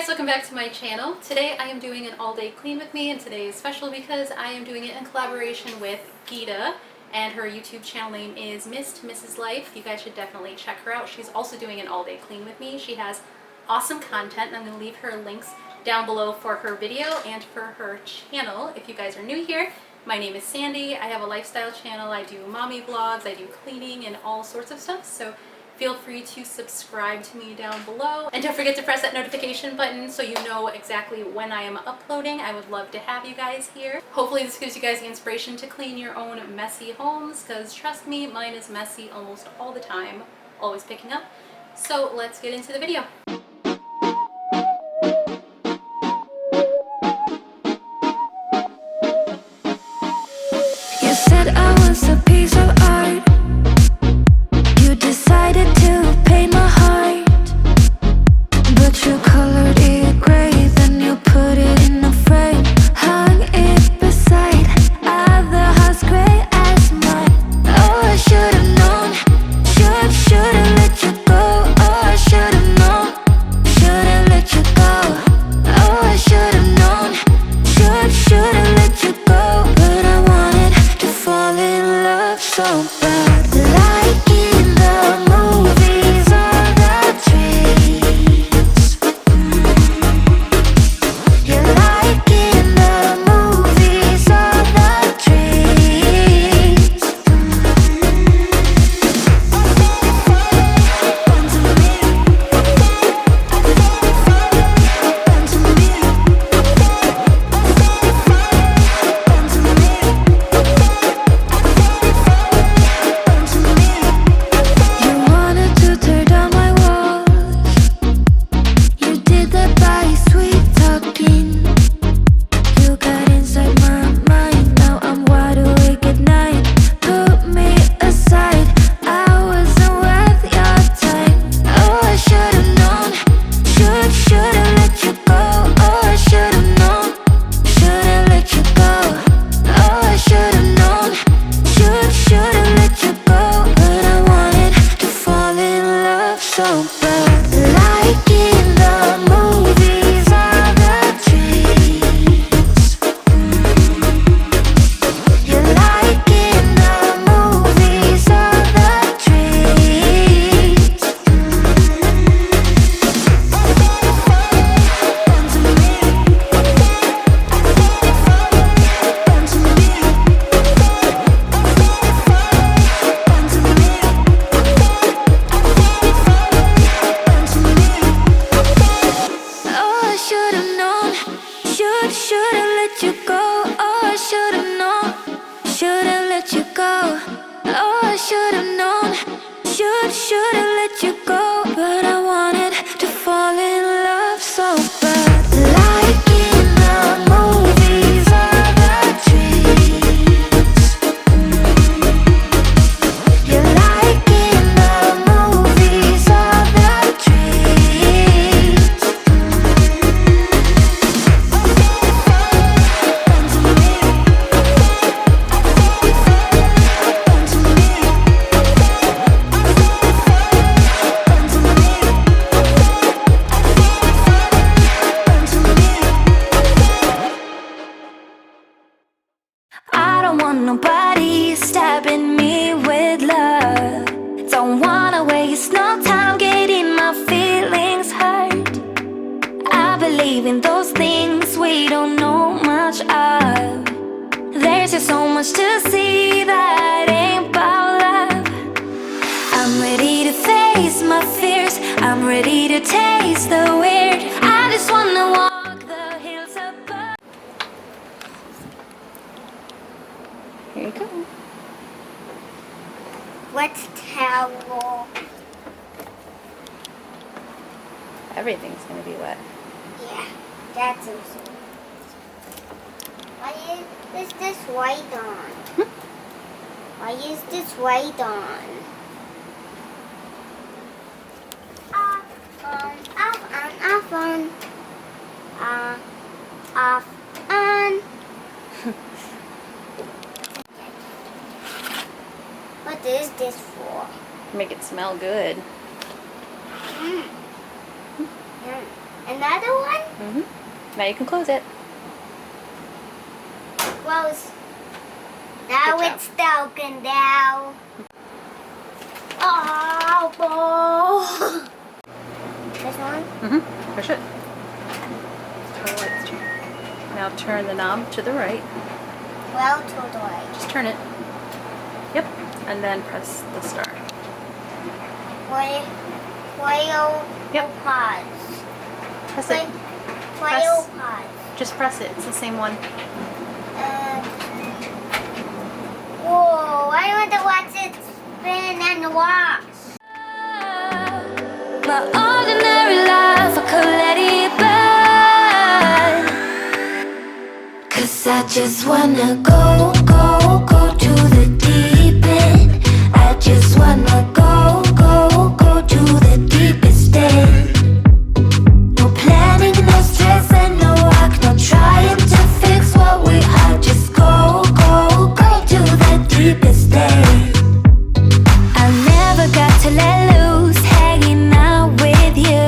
guys, welcome back to my channel. Today I am doing an all-day clean with me, and today is special because I am doing it in collaboration with Geeta, and her YouTube channel name is MissToMrsLife. You guys should definitely check her out. She's also doing an all-day clean with me. She has awesome content, and I'm going to leave her links down below for her video and for her channel. If you guys are new here, my name is Sandy. I have a lifestyle channel. I do mommy vlogs, I do cleaning and all sorts of stuff, so feel free to subscribe to me down below. And don't forget to press that notification button so you know exactly when I am uploading. I would love to have you guys here. Hopefully this gives you guys the inspiration to clean your own messy homes, because trust me, mine is messy almost all the time, always picking up. So let's get into the video. You said I was a piece of art. You decided to paint my heart, but you colored it gray, then you put it in a frame, hung it beside other hearts gray as mine. Oh, I should've known, should've let you go. Oh, I should've known, should've let you go. Oh, I should've known, should've let you go. But I wanted to fall in love so bad. Like in the movies or the dreams. You're like in the movies or the dreams. You wanted to tear down my walls. You did that by sweet talking. You got inside my mind. Now I'm wide awake at night. Put me aside. I wasn't worth your time. Oh, I should've known. Should've let you go. Oh, I should've known. Should've let you go. Oh, I should've known. Should've let you go. But I wanted to fall in love so bad. Like in the movies or the dreams. You're like in the movies or the dreams. Oh, I should've known, should've let you go. Oh, I should've known, should've let you go. Oh, I should've known, should've let you go. But I wanted to fall in love so bad. Like in the movies or the dreams. You're like in the movies or the dreams. I don't want nobody stabbing me with love. Don't wanna waste no time getting my feelings hurt. I believe in those things we don't know much of. There's just so much to see that ain't about love. I'm ready to face my fears. I'm ready to taste the weird. I just wanna walk the hills above. Here you go. What's towel? Everything's gonna be wet. Yeah, that's also. Why is this white on? Why is this white on? Off on. Off on. What is this for? Make it smell good. And Another one? Now you can close it. Close. Now Good job. it's broken down. Oh, boy. This one? Push it. Till the lights turn. Now turn the knob to the right. Well, to the right. Just turn it. Yep. And then press the start. Why Yep. pause? Press it. Why Press. pause? Just press it. It's the same one. Whoa, I want to watch it spin and watch. My ordinary life, I could let it burn. 'Cause I just wanna go to the deep end. I just wanna go to the deepest end. No planning, no stress and no work, no trying to fix what we are. Just go to the deepest end. I never got to let loose, hanging out with you.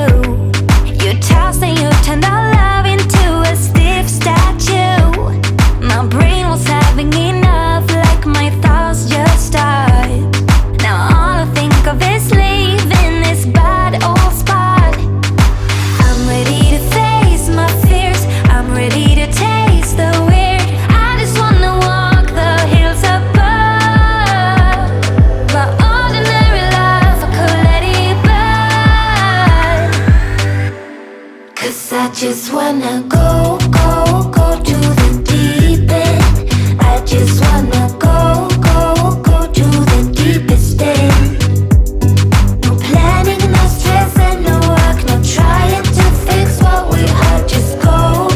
You tossed and you turned our love into a stiff statue. My brain was having enough, like my thoughts just stopped. Now all I think of is leaving this bad old spot. I'm ready to face my fears, I'm ready to taste the weird. I just wanna walk the hills above. My ordinary life, I could let it burn. 'Cause I just wanna go to the deep end. I just wanna go to the deepest end. No planning, no stress and no work, no trying to fix what we are. Just go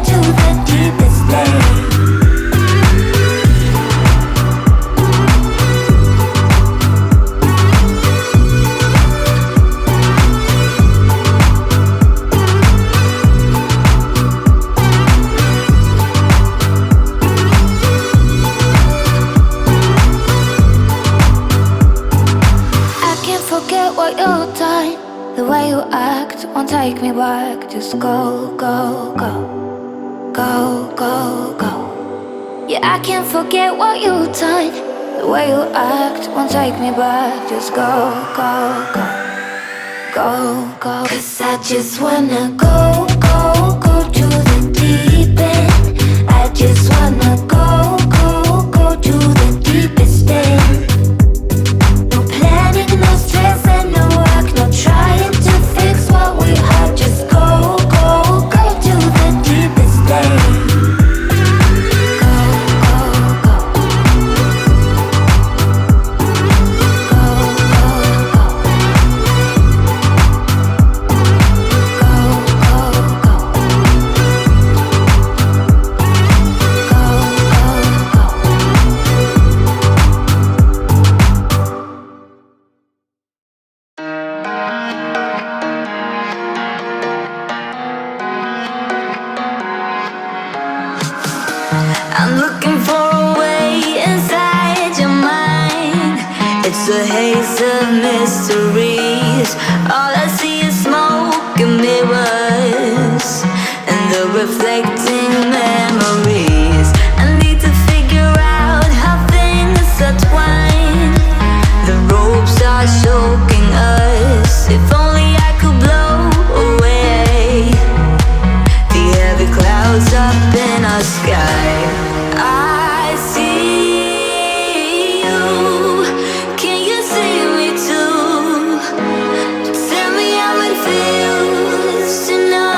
to the deepest end. I can't forget what you've done. The way you act won't take me back. Just go. Yeah, I can't forget what you've done. The way you act won't take me back. Just go. 'Cause I just wanna go to the deep end. I just wanna go to the deepest end. No planning, no stress and no work, no trying to fix what we are. Just go to the deepest end. I'm looking for a way inside your mind. It's a haze of mysteries. All I see is smoke and mirrors, and the reflecting memories. I need to figure out how things are twined. The ropes are choking us. If only I could blow away the heavy clouds up in our sky. I see you. Can you see me too? Tell me how it feels to know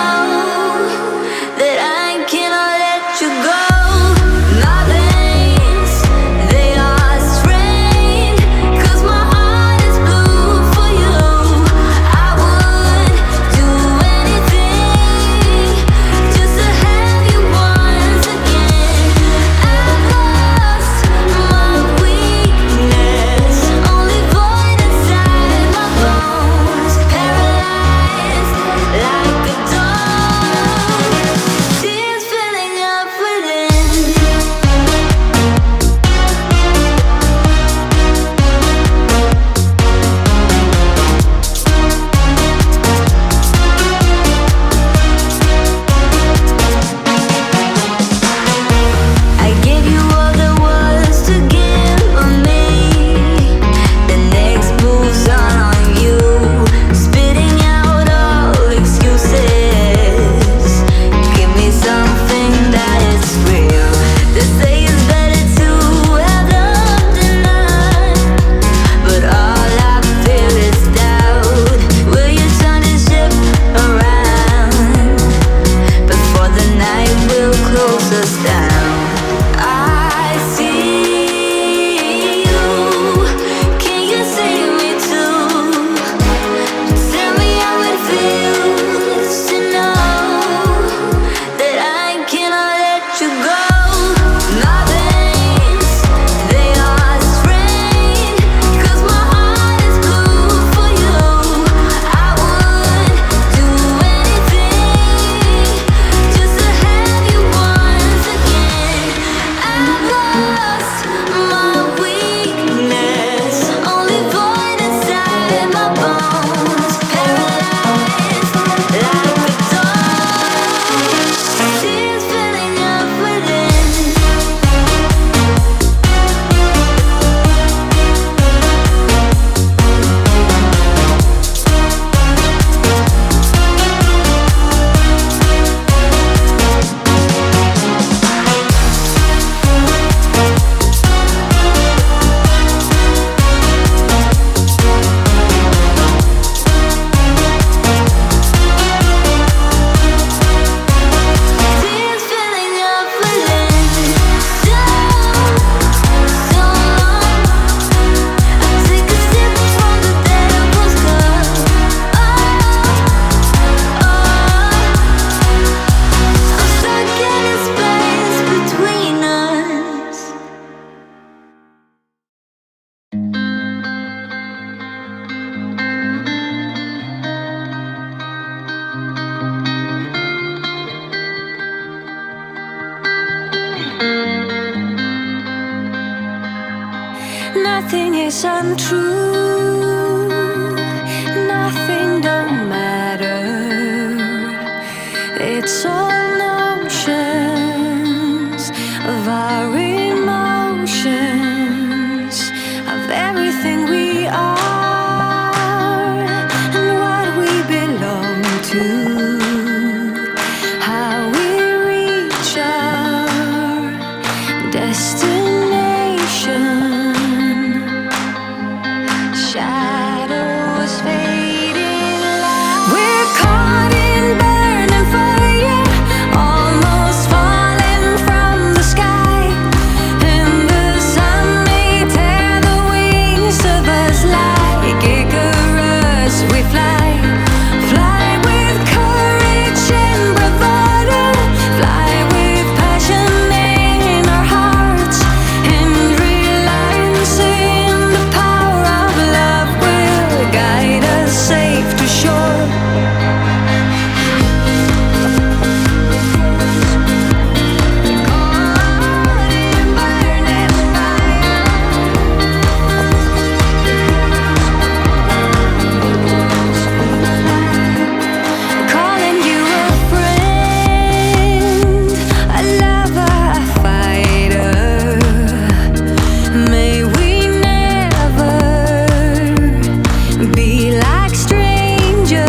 nothing is untrue, nothing don't matter. It's all notions of our emotions, of everything we are and what we belong to, how we reach our destination. Shadows fading light. We're caught in burning fire, almost falling from the sky, and the sun may tear the wings of us like Icarus. We fly, fly with courage and bravado, fly with passion in our hearts, and realizing the power of love will guide us safe to shore. Caught in burning fire. Calling you a friend, a lover, a fighter. May we never be like strangers,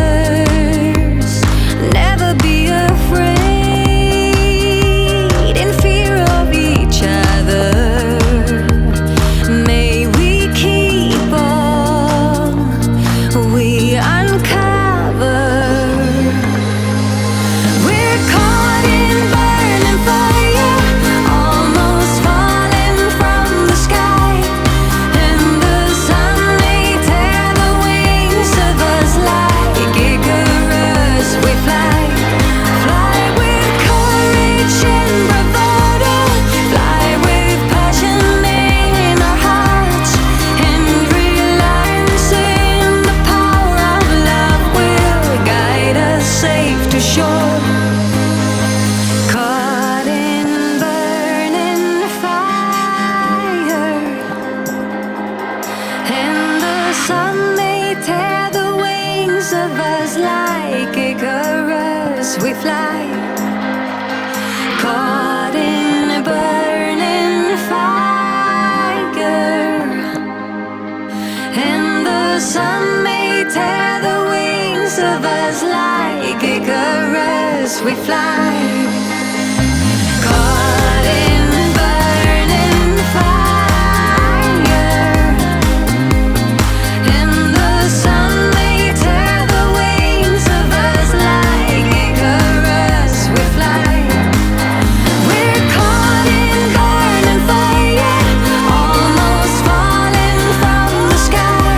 never be afraid in fear of each other. May we keep all we uncover. We're caught in burning fire, almost falling from the sky, and the sun may tear the wings of us like Icarus. We fly, fly with courage and bravado, fly with passion in our hearts, and realizing the power of love will guide us safe to shore. Caught in burning fire, and the sun may tear the wings of us like Icarus. We fly, caught in a burning fire, and the sun may tear the wings of us like Icarus. We fly, caught in burning fire, and the sun may tear the wings of us like Icarus. We fly. We're caught in burning fire, almost falling from the sky,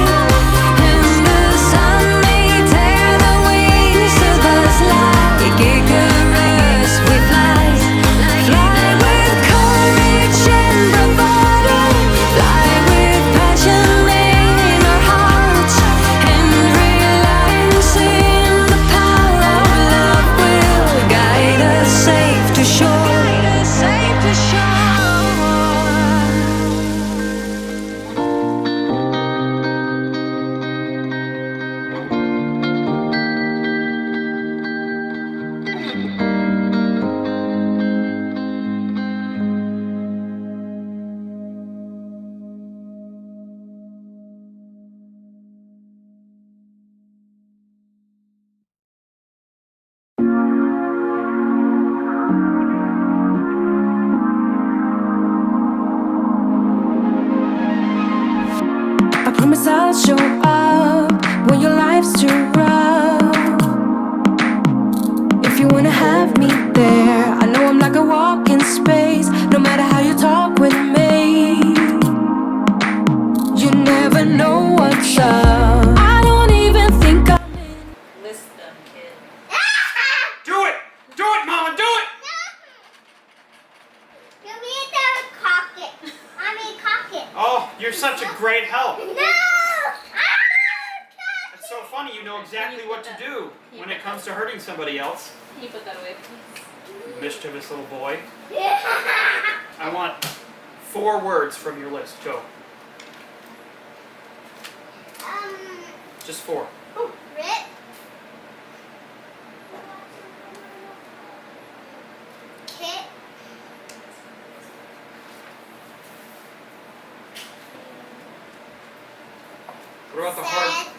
and the sun may tear the wings of us like Icarus. We fly, fly with courage and bravado, fly with passion in our hearts, and realizing the power of love will guide us safe to shore. Safe to shore. I promise I'll show up when your life's too rough. If you wanna have me there, I know I'm like a walk in space. No matter how you talk with me, you never know what's up. I don't even think I'm List them, kid. Do it! Do it, Mama! Do it! You need to cock it. I mean, cock it. Oh, you're such a great help. No! It's so funny you know exactly what to do when it comes to hurting somebody else. Can you put that away, please? Mischievous little boy. I want 4 words from your list. Go. Just 4. Rip. Kit. What about the hard? Sad.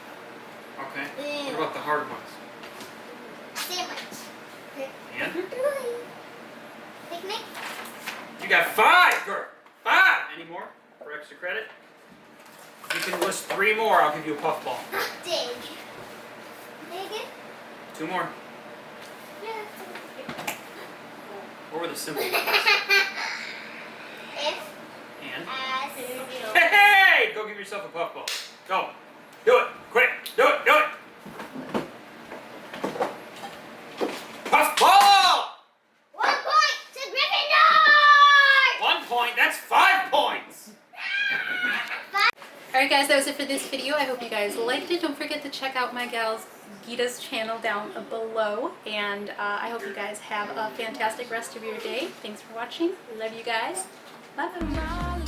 Okay. What about the hard ones? Sandwich. And Picnic. you got 5, girl. 5. Any more for extra credit? If you can list 3 more, I'll give you a puffball. Dig. Dig it. 2 more. Yeah. What were the simple ones? If. And As. hey, go give yourself a puffball. Go. Do it. Quick. Do it. Do it. Puffball. 1 point to Gryffindor! 1 point. That's 5 points. Alright guys, that was it for this video. I hope you guys liked it. Don't forget to check out my gal's Gita's channel down below. And I hope you guys have a fantastic rest of your day. Thanks for watching. Love you guys. Bye.